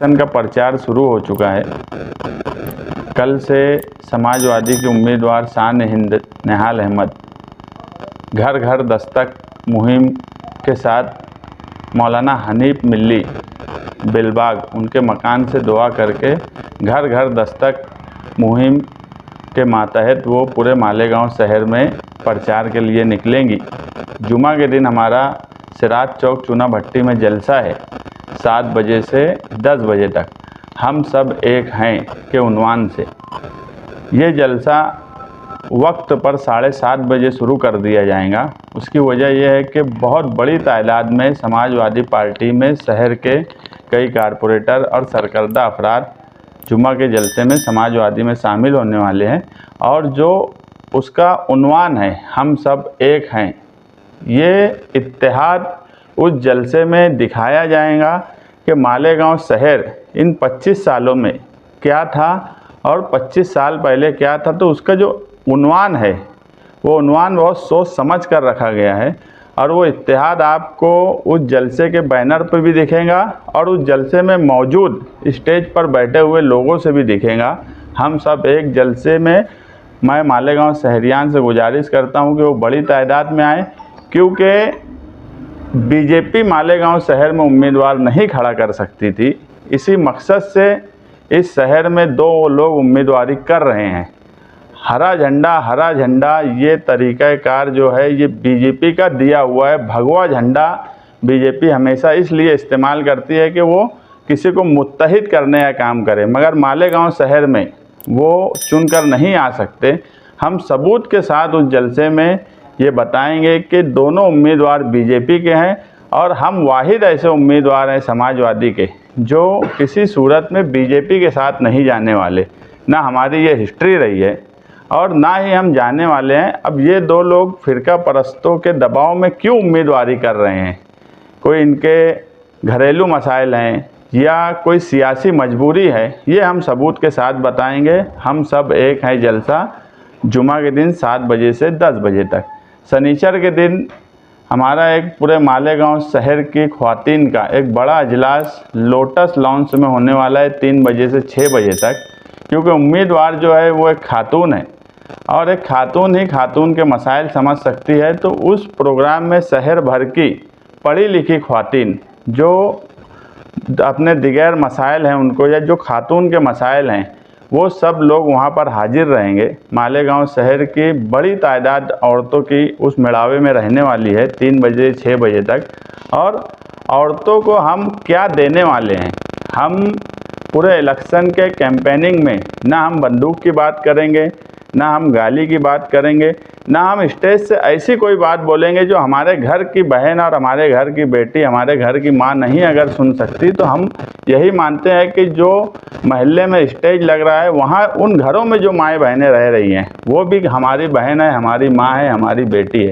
Election का प्रचार शुरू हो चुका है। कल से समाजवादी के उम्मीदवार शान हिंद निहाल अहमद घर घर दस्तक मुहिम के साथ मौलाना हनीफ मिल्ली बेलबाग उनके मकान से दुआ करके घर घर दस्तक मुहिम के मातहत वो पूरे मालेगांव शहर में प्रचार के लिए निकलेंगी। जुमा के दिन हमारा सिराज चौक चूना भट्टी में जलसा है 7 बजे से 10 बजे तक, हम सब एक हैं के उन्वान से। ये जलसा वक्त पर 7:30 बजे शुरू कर दिया जाएगा। उसकी वजह यह है कि बहुत बड़ी तादाद में समाजवादी पार्टी में शहर के कई कारपोरेटर और सरकर्दा अफराद जुम्मा के जलसे में समाजवादी में शामिल होने वाले हैं और जो उसका उन्वान है हम सब एक हैं, ये इत्तेहाद उस जलसे में दिखाया जाएगा कि मालेगांव शहर इन 25 सालों में क्या था और 25 साल पहले क्या था। तो उसका जो उन्वान है वो उन्वान बहुत सोच समझ कर रखा गया है और वो इत्तेहाद आपको उस जलसे के बैनर पर भी दिखेगा और उस जलसे में मौजूद स्टेज पर बैठे हुए लोगों से भी दिखेगा। हम सब एक जलसे में मैं मालेगांव शहरियान से गुजारिश करता हूं कि वो बड़ी तादाद में आए, क्योंकि बीजेपी मालेगांव शहर में उम्मीदवार नहीं खड़ा कर सकती थी। इसी मकसद से इस शहर में 2 लोग उम्मीदवारी कर रहे हैं। हरा झंडा ये तरीक़ाकार जो है ये बीजेपी का दिया हुआ है। भगवा झंडा बीजेपी हमेशा इसलिए इस्तेमाल करती है कि वो किसी को मुत्तहिद करने का काम करे, मगर मालेगांव शहर में वो चुनकर नहीं आ सकते। हम सबूत के साथ उस जलसे में ये बताएंगे कि दोनों उम्मीदवार बीजेपी के हैं और हम वाहिद ऐसे उम्मीदवार हैं समाजवादी के जो किसी सूरत में बीजेपी के साथ नहीं जाने वाले। ना हमारी ये हिस्ट्री रही है और ना ही हम जाने वाले हैं। अब ये 2 लोग फ़िरका परस्तों के दबाव में क्यों उम्मीदवारी कर रहे हैं? कोई इनके घरेलू मसाइल हैं या कोई सियासी मजबूरी है, ये हम सबूत के साथ बताएंगे। हम सब एक हैं जलसा जुमा के दिन 7 बजे से 10 बजे तक। शनिचर के दिन हमारा एक पूरे मालेगांव शहर की ख़वातीन का एक बड़ा इजलास लोटस लॉन्च में होने वाला है 3 बजे से 6 बजे तक, क्योंकि उम्मीदवार जो है वो एक खातून है और एक खातून ही खातून के मसाइल समझ सकती है। तो उस प्रोग्राम में शहर भर की पढ़ी लिखी ख़वातीन जो अपने दिगैर मसाइल हैं उनको या जो खातून के मसाइल हैं वो सब लोग वहाँ पर हाजिर रहेंगे। मालेगांव शहर की बड़ी तादाद औरतों की उस मेड़ावे में रहने वाली है 3 बजे 6 बजे तक। और औरतों को हम क्या देने वाले हैं? हम पूरे इलेक्शन के कैंपेनिंग में ना हम बंदूक की बात करेंगे, ना हम गाली की बात करेंगे, ना हम स्टेज से ऐसी कोई बात बोलेंगे जो हमारे घर की बहन और हमारे घर की बेटी, हमारे घर की माँ नहीं अगर सुन सकती। तो हम यही मानते हैं कि जो महल्ले में स्टेज लग रहा है वहाँ उन घरों में जो माएँ बहनें रह रही हैं वो भी हमारी बहन है, हमारी माँ है, हमारी बेटी है।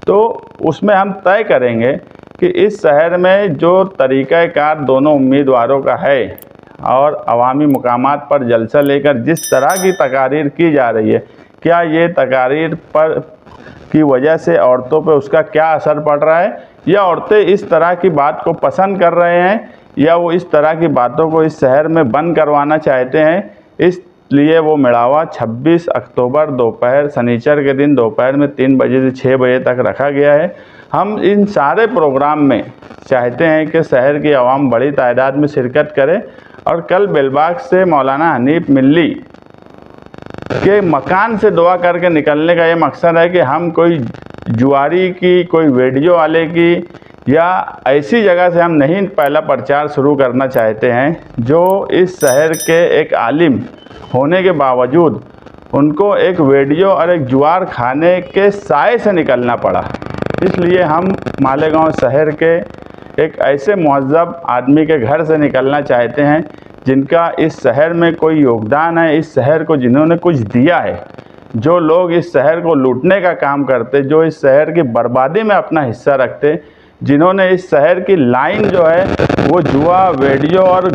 तो उसमें हम तय करेंगे कि इस शहर में जो तरीक़ाकार दोनों उम्मीदवारों का है और अवामी मुकामात पर जलसा लेकर जिस तरह की तकारीर की जा रही है, क्या ये तकारीर पर की वजह से औरतों पे उसका क्या असर पड़ रहा है, या औरतें इस तरह की बात को पसंद कर रहे हैं, या वो इस तरह की बातों को इस शहर में बंद करवाना चाहते हैं। इसलिए वो मेड़ावा 26 अक्टूबर दोपहर शनिचर के दिन दोपहर में 3 बजे से 6 बजे तक रखा गया है। हम इन सारे प्रोग्राम में चाहते हैं कि शहर की आवाम बड़ी तादाद में शिरकत करे और कल बेलबाग से मौलाना हनीफ मिल्ली के मकान से दुआ करके निकलने का ये मकसद है कि हम कोई जुआरी की, कोई वीडियो वाले की या ऐसी जगह से हम नहीं पहला प्रचार शुरू करना चाहते हैं जो इस शहर के एक आलिम होने के बावजूद उनको एक वीडियो और एक जुआर खाने के साए से निकलना पड़ा। इसलिए हम मालेगांव शहर के एक ऐसे मुहज़्ज़ब आदमी के घर से निकलना चाहते हैं जिनका इस शहर में कोई योगदान है, इस शहर को जिन्होंने कुछ दिया है। जो लोग इस शहर को लूटने का काम करते, जो इस शहर की बर्बादी में अपना हिस्सा रखते, जिन्होंने इस शहर की लाइन जो है वो जुआ, वीडियो और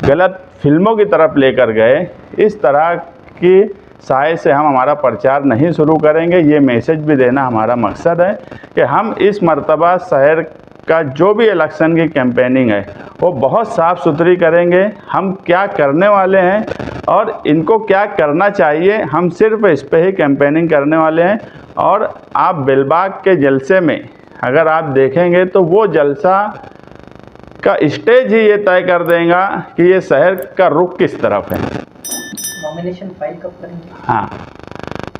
गलत फिल्मों की तरफ लेकर गए, इस तरह की साए से हम हमारा प्रचार नहीं शुरू करेंगे। ये मैसेज भी देना हमारा मकसद है कि हम इस मर्तबा शहर का जो भी इलेक्शन की कैंपेनिंग है वो बहुत साफ़ सुथरी करेंगे। हम क्या करने वाले हैं और इनको क्या करना चाहिए, हम सिर्फ इस पे ही कैंपेनिंग करने वाले हैं। और आप बेलबाग के जलसे में अगर आप देखेंगे तो वो जलसा का स्टेज ही ये तय कर देगा कि ये शहर का रुख किस तरफ है। नॉमिनेशन फाइल कब करेंगे? हाँ,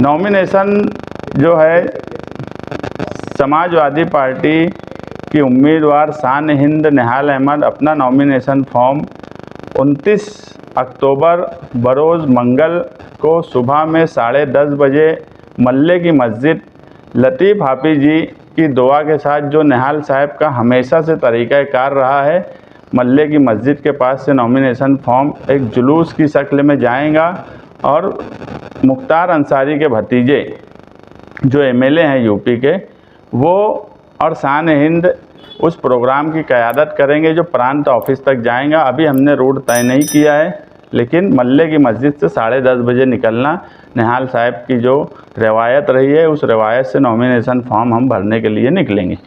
नॉमिनेशन जो है समाजवादी पार्टी की उम्मीदवार शान हिंद निहाल अहमद अपना नॉमिनेशन फॉर्म 29 अक्टूबर बरोज़ मंगल को सुबह में 10:30 बजे मल्ले की मस्जिद लतीफ़ हाफिज़ जी की दुआ के साथ, जो निहाल साहब का हमेशा से तरीक़ाकार रहा है, मल्ले की मस्जिद के पास से नॉमिनेशन फॉर्म एक जुलूस की शक्ल में जाएगा और मुख्तार अंसारी के भतीजे जो एमएलए हैं यूपी के, वो और शान हिंद उस प्रोग्राम की क़यादत करेंगे जो प्रांत ऑफिस तक जाएगा। अभी हमने रूट तय नहीं किया है, लेकिन मल्ले की मस्जिद से 10:30 बजे निकलना निहाल साहब की जो रवायत रही है उस रवायत से नॉमिनेशन फॉर्म हम भरने के लिए निकलेंगे।